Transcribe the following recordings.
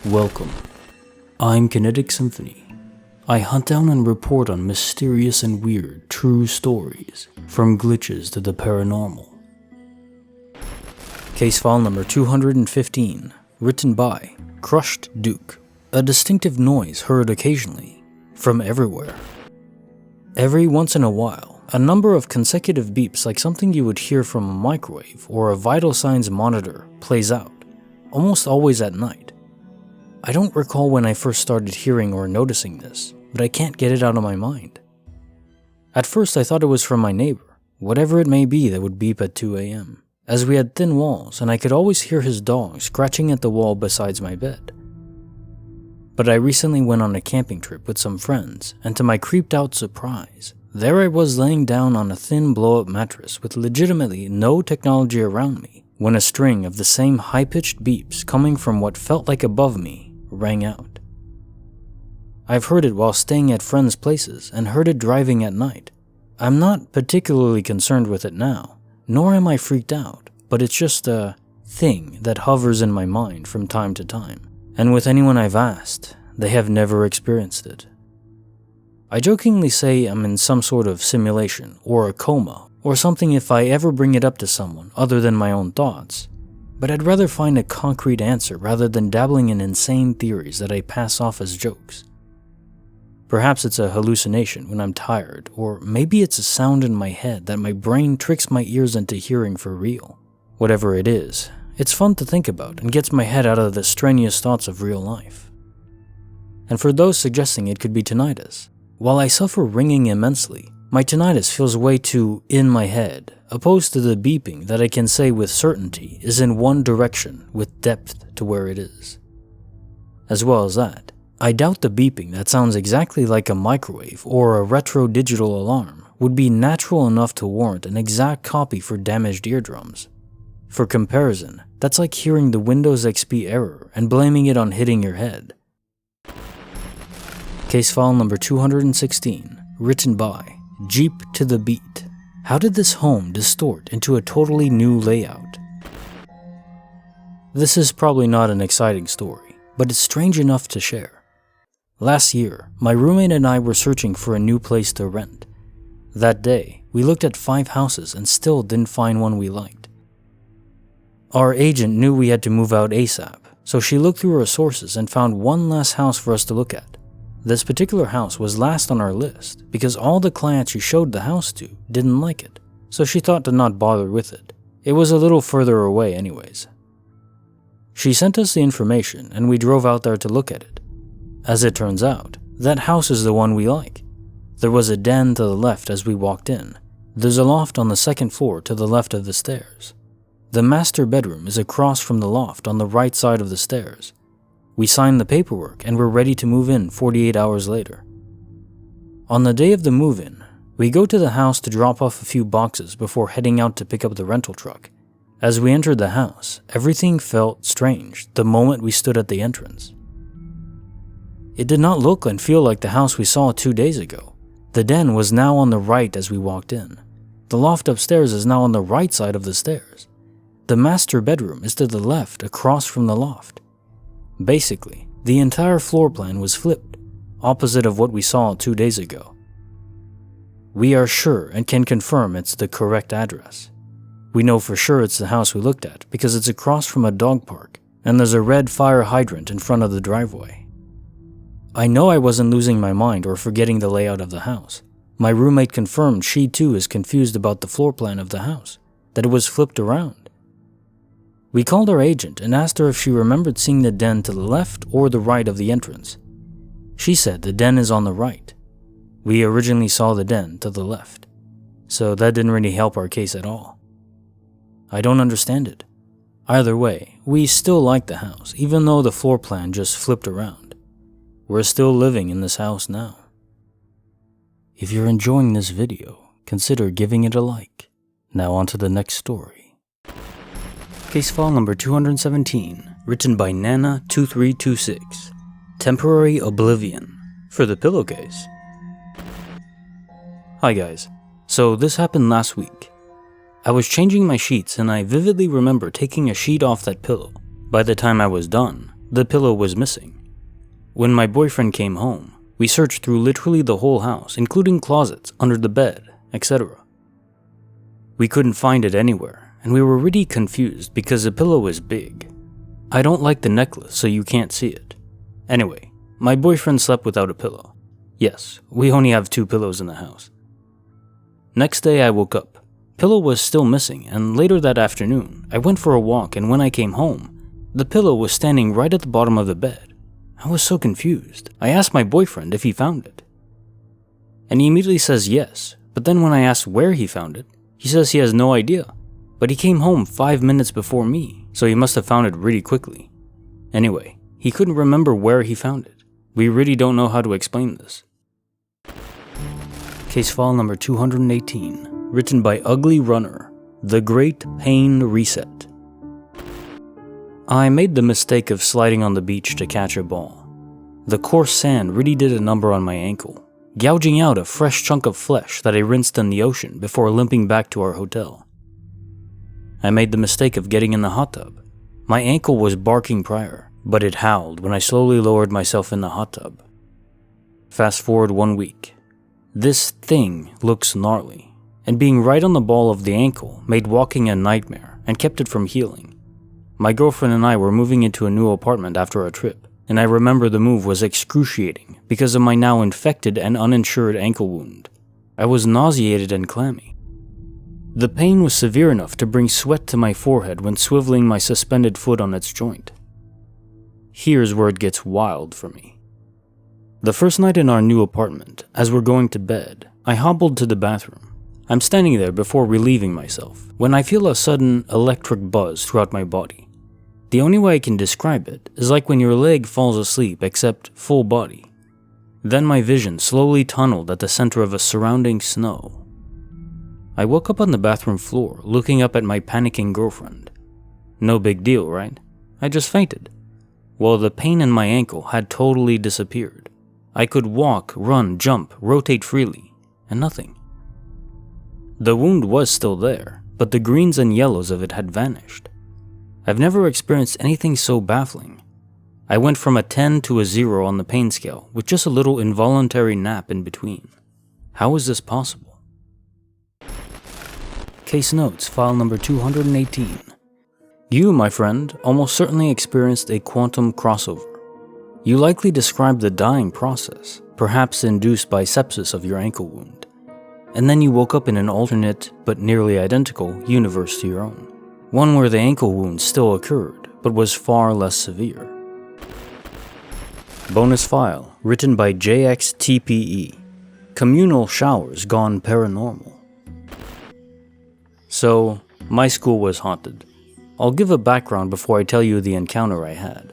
Welcome. I'm Kinetic Symphony. I hunt down and report on mysterious and weird true stories, from glitches to the paranormal. Case file number 215, written by crushedduke. A distinctive noise heard occasionally, from everywhere. Every once in a while, a number of consecutive beeps like something you would hear from a microwave or a vital signs monitor plays out, almost always at night. I don't recall when I first started hearing or noticing this, but I can't get it out of my mind. At first I thought it was from my neighbor, whatever it may be that would beep at 2 a.m., as we had thin walls and I could always hear his dog scratching at the wall beside my bed. But I recently went on a camping trip with some friends, and to my creeped out surprise, there I was laying down on a thin blow-up mattress with legitimately no technology around me, when a string of the same high-pitched beeps coming from what felt like above me rang out. I've heard it while staying at friends' places and heard it driving at night. I'm not particularly concerned with it now, nor am I freaked out, but it's just a thing that hovers in my mind from time to time, and with anyone I've asked, they have never experienced it. I jokingly say I'm in some sort of simulation or a coma or something if I ever bring it up to someone other than my own thoughts, but I'd rather find a concrete answer rather than dabbling in insane theories that I pass off as jokes. Perhaps it's a hallucination when I'm tired, or maybe it's a sound in my head that my brain tricks my ears into hearing for real. Whatever it is, it's fun to think about and gets my head out of the strenuous thoughts of real life. And for those suggesting it could be tinnitus, while I suffer ringing immensely, my tinnitus feels way too in my head, opposed to the beeping that I can say with certainty is in one direction with depth to where it is. As well as that, I doubt the beeping that sounds exactly like a microwave or a retro digital alarm would be natural enough to warrant an exact copy for damaged eardrums. For comparison, that's like hearing the Windows XP error and blaming it on hitting your head. Case file number 216, written by JeepToTheBeat. How did this home distort into a totally new layout? This is probably not an exciting story, but it's strange enough to share. Last year, my roommate and I were searching for a new place to rent. That day, we looked at 5 houses and still didn't find one we liked. Our agent knew we had to move out ASAP, so she looked through her sources and found one last house for us to look at. This particular house was last on our list because all the clients she showed the house to didn't like it, so she thought to not bother with it. It was a little further away anyways. She sent us the information and we drove out there to look at it. As it turns out, that house is the one we like. There was a den to the left as we walked in. There's a loft on the second floor to the left of the stairs. The master bedroom is across from the loft on the right side of the stairs. We signed the paperwork and were ready to move in 48 hours later. On the day of the move-in, we go to the house to drop off a few boxes before heading out to pick up the rental truck. As we entered the house, everything felt strange the moment we stood at the entrance. It did not look and feel like the house we saw 2 days ago. The den was now on the right as we walked in. The loft upstairs is now on the right side of the stairs. The master bedroom is to the left across from the loft. Basically, the entire floor plan was flipped, opposite of what we saw 2 days ago. We are sure and can confirm it's the correct address. We know for sure it's the house we looked at because it's across from a dog park and there's a red fire hydrant in front of the driveway. I know I wasn't losing my mind or forgetting the layout of the house. My roommate confirmed she too is confused about the floor plan of the house, that it was flipped around. We called our agent and asked her if she remembered seeing the den to the left or the right of the entrance. She said the den is on the right. We originally saw the den to the left, so that didn't really help our case at all. I don't understand it. Either way, we still like the house, even though the floor plan just flipped around. We're still living in this house now. If you're enjoying this video, consider giving it a like. Now on to the next story. Case file number 217, written by Nana2326. Temporary Oblivion, for the pillowcase. Hi guys, so this happened last week. I was changing my sheets and I vividly remember taking a sheet off that pillow. By the time I was done, The pillow was missing. When my boyfriend came home, we searched through literally the whole house, including closets, under the bed, etc. We couldn't find it anywhere, and we were really confused because the pillow is big. I don't like the necklace, so you can't see it. Anyway, my boyfriend slept without a pillow. Yes, we only have 2 pillows in the house. Next day I woke up. Pillow was still missing, and later that afternoon, I went for a walk, and when I came home, the pillow was standing right at the bottom of the bed. I was so confused. I asked my boyfriend if he found it. And he immediately says yes, but then when I asked where he found it, he says he has no idea. But he came home 5 minutes before me, so he must have found it really quickly. Anyway, he couldn't remember where he found it. We really don't know how to explain this. Case file number 218, written by uglyrunnerrr, The Great Pain Reset. I made the mistake of sliding on the beach to catch a ball. The coarse sand really did a number on my ankle, gouging out a fresh chunk of flesh that I rinsed in the ocean before limping back to our hotel. I made the mistake of getting in the hot tub. My ankle was barking prior, but it howled when I slowly lowered myself in the hot tub. Fast forward 1 week. This thing looks gnarly, and being right on the ball of the ankle made walking a nightmare and kept it from healing. My girlfriend and I were moving into a new apartment after a trip, and I remember the move was excruciating because of my now infected and uninsured ankle wound. I was nauseated and clammy. The pain was severe enough to bring sweat to my forehead when swiveling my suspended foot on its joint. Here's where it gets wild for me. The first night in our new apartment, as we're going to bed, I hobbled to the bathroom. I'm standing there before relieving myself when I feel a sudden electric buzz throughout my body. The only way I can describe it is like when your leg falls asleep except full body. Then my vision slowly tunneled at the center of a surrounding snow. I woke up on the bathroom floor looking up at my panicking girlfriend. No big deal, right? I just fainted. Well, the pain in my ankle had totally disappeared. I could walk, run, jump, rotate freely, and nothing. The wound was still there, but the greens and yellows of it had vanished. I've never experienced anything so baffling. I went from a 10 to a 0 on the pain scale with just a little involuntary nap in between. How is this possible? Case notes, file number 218. You, my friend, almost certainly experienced a quantum crossover. You likely described the dying process, perhaps induced by sepsis of your ankle wound, and then you woke up in an alternate, but nearly identical, universe to your own. One where the ankle wound still occurred, but was far less severe. Bonus file, written by JeepToTheBeat, Communal Showers Gone Paranormal. So, my school was haunted. I'll give a background before I tell you the encounter I had.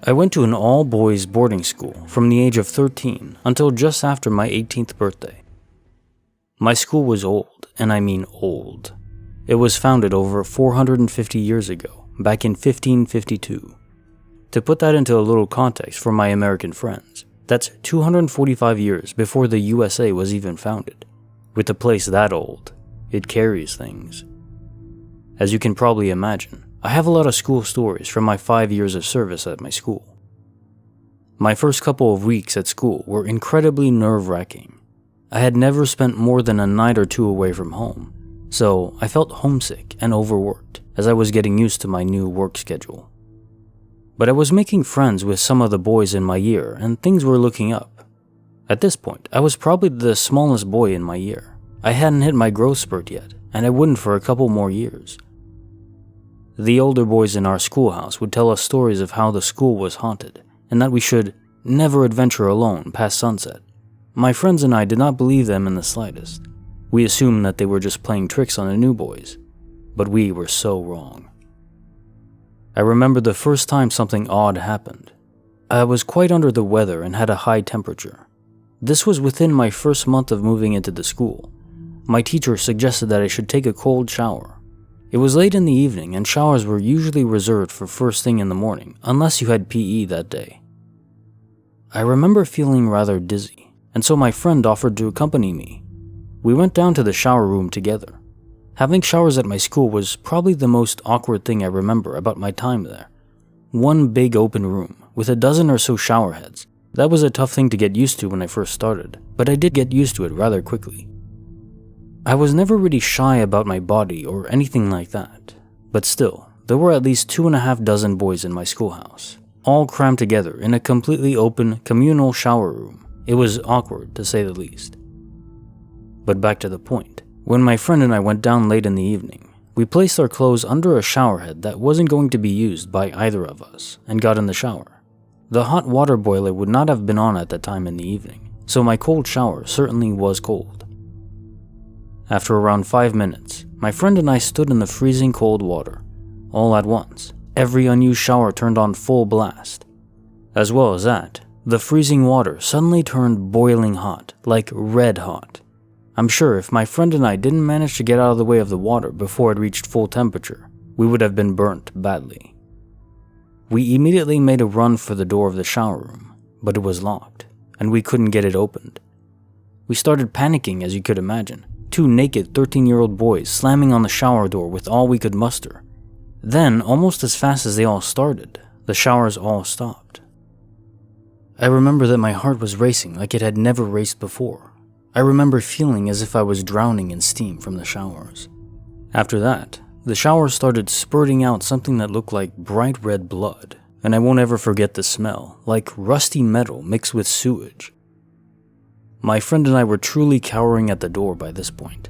I went to an all-boys boarding school from the age of 13 until just after my 18th birthday. My school was old, and I mean old. It was founded over 450 years ago, back in 1552. To put that into a little context for my American friends, that's 245 years before the USA was even founded. With a place that old, it carries things. As you can probably imagine, I have a lot of school stories from my 5 years of service at my school. My first couple of weeks at school were incredibly nerve-wracking. I had never spent more than a night or two away from home, so I felt homesick and overworked as I was getting used to my new work schedule. But I was making friends with some of the boys in my year and things were looking up. At this point, I was probably the smallest boy in my year. I hadn't hit my growth spurt yet, and I wouldn't for a couple more years. The older boys in our schoolhouse would tell us stories of how the school was haunted, and that we should never adventure alone past sunset. My friends and I did not believe them in the slightest. We assumed that they were just playing tricks on the new boys, but we were so wrong. I remember the first time something odd happened. I was quite under the weather and had a high temperature. This was within my first month of moving into the school. My teacher suggested that I should take a cold shower. It was late in the evening and showers were usually reserved for first thing in the morning, unless you had PE that day. I remember feeling rather dizzy, and so my friend offered to accompany me. We went down to the shower room together. Having showers at my school was probably the most awkward thing I remember about my time there. One big open room with a dozen or so shower heads. That was a tough thing to get used to when I first started, but I did get used to it rather quickly. I was never really shy about my body or anything like that, but still, there were at least 2.5 dozen boys in my schoolhouse, all crammed together in a completely open, communal shower room. It was awkward, to say the least. But back to the point. When my friend and I went down late in the evening, we placed our clothes under a shower head that wasn't going to be used by either of us and got in the shower. The hot water boiler would not have been on at that time in the evening, so my cold shower certainly was cold. After around 5 minutes, my friend and I stood in the freezing cold water. All at once, every unused shower turned on full blast. As well as that, the freezing water suddenly turned boiling hot, like red hot. I'm sure if my friend and I didn't manage to get out of the way of the water before it reached full temperature, we would have been burnt badly. We immediately made a run for the door of the shower room, but it was locked, and we couldn't get it opened. We started panicking, as you could imagine, 2 naked 13-year-old boys slamming on the shower door with all we could muster. Then, almost as fast as they all started, the showers all stopped. I remember that my heart was racing like it had never raced before. I remember feeling as if I was drowning in steam from the showers. After that, the showers started spurting out something that looked like bright red blood, and I won't ever forget the smell, like rusty metal mixed with sewage. My friend and I were truly cowering at the door by this point.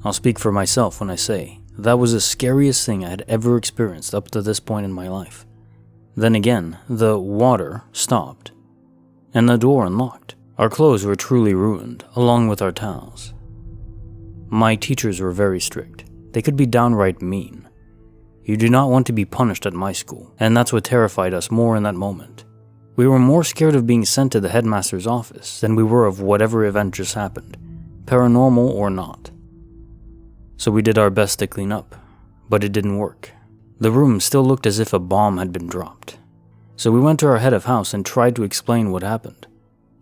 I'll speak for myself when I say that was the scariest thing I had ever experienced up to this point in my life. Then again, the water stopped, and the door unlocked. Our clothes were truly ruined, along with our towels. My teachers were very strict. They could be downright mean. You do not want to be punished at my school, and that's what terrified us more in that moment. We were more scared of being sent to the headmaster's office than we were of whatever event just happened, paranormal or not. So we did our best to clean up, but it didn't work. The room still looked as if a bomb had been dropped. So we went to our head of house and tried to explain what happened.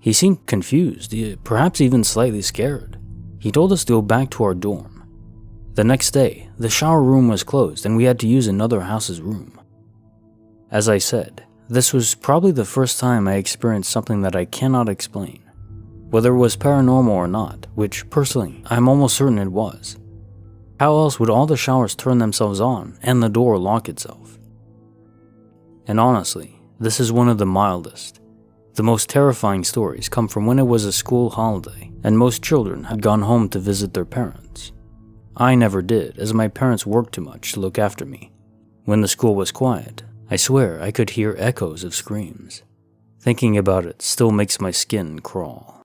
He seemed confused, perhaps even slightly scared. He told us to go back to our dorm. The next day, the shower room was closed and we had to use another house's room. As I said, this was probably the first time I experienced something that I cannot explain. Whether it was paranormal or not, which personally, I'm almost certain it was. How else would all the showers turn themselves on and the door lock itself? And honestly, this is one of the mildest. The most terrifying stories come from when it was a school holiday and most children had gone home to visit their parents. I never did, as my parents worked too much to look after me. When the school was quiet, I swear I could hear echoes of screams. Thinking about it still makes my skin crawl.